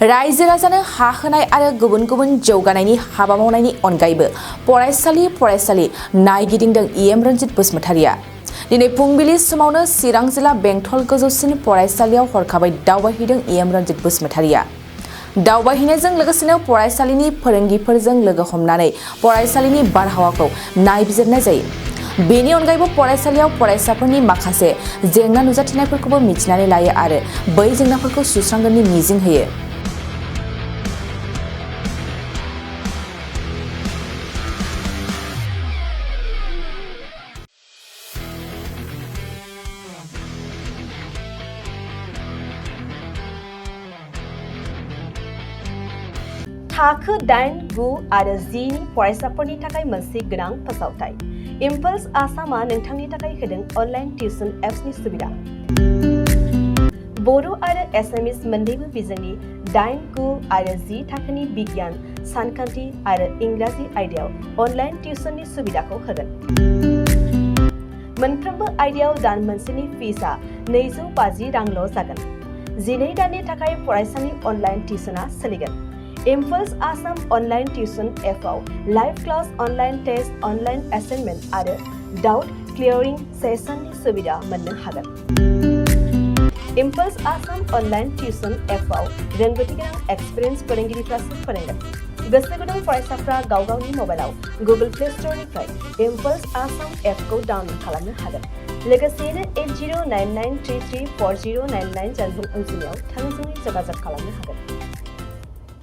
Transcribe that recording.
रायजो राजानो हा होनाय आरो गुबुन गुबुन जौगानायनि हाबा मावनायनि अनगायैबो फरायसालि नायगिदिंदों इएम रन्जित बसुमतारिया। दिनै फुंबिलि समावनो चिरां जिल्ला बेंटल गोजौसिन फरायसालियाव हरखाबै दावबायहैदों इएम रन्जित बसुमतारिया। दावबायहैनायजों लोगोसेनो फरायसालिनि फोरोंगिरिफोरजों लोगो हमनानै फरायसालिनि बारहावाखौ नायबिजिरनाय जायो। बेनि अनगायैबो फरायसालियाव फरायसाफोरनि माखासे जेंना नुजाथिनायफोरखौबो मिथिनानै लायो आरो बै जेंनाफोरखौ सुस्रांगोननि मिजिं होयो। थाखो 8, 9 आरो 10 नि फरायसाफोरनि थाखाय मोनसे गोनां फोसावथाय। इम्पल्स आसामआ नोंथांनि थाखाय होदों अनलाइन टिउसन एप्सनि सुबिदा। बर' आरो एसामिस मोन्नैबो बिजोंनि 8, 9 आरो 10 थाखोनि बिगियान, सानखान्थि आरो इंराजि आयदायाव अनलाइन टिउसननि सुबिदाखौ होगोन। मोनफ्रोमबो आयदायाव दान मोनसेनि फिसआ 250 रांल' जागोन। 12 दाननि थाखाय फरायसानि अनलाइन टिउसनआ सोलिगोन। इम्पल्स आसाम अनलाइन टिउसन एपआव live class, online test, online assignment आरो डाउट क्लियारिं सेसननि सुबिदा मोननो हागोन। इम्पल्स आसाम अनलाइन टिउसन एपआव रोंगौथि गोनां एक्सपिरियेन्स फोरोंगिरिफ्रासो फोरोंगोन। गोसो गुदुं फरायसाफ्रा गाव गावनि मबाइलाव गुगल प्ले स्ट'रनिफ्राय इम्पल्स आसाम एपखौ डाउनल'ड खालामनो हागोन। लोगोसेयैनो 8099334099 जानबुं अनजिमायाव थोंजोङै जगाजग खालामनो हागोन।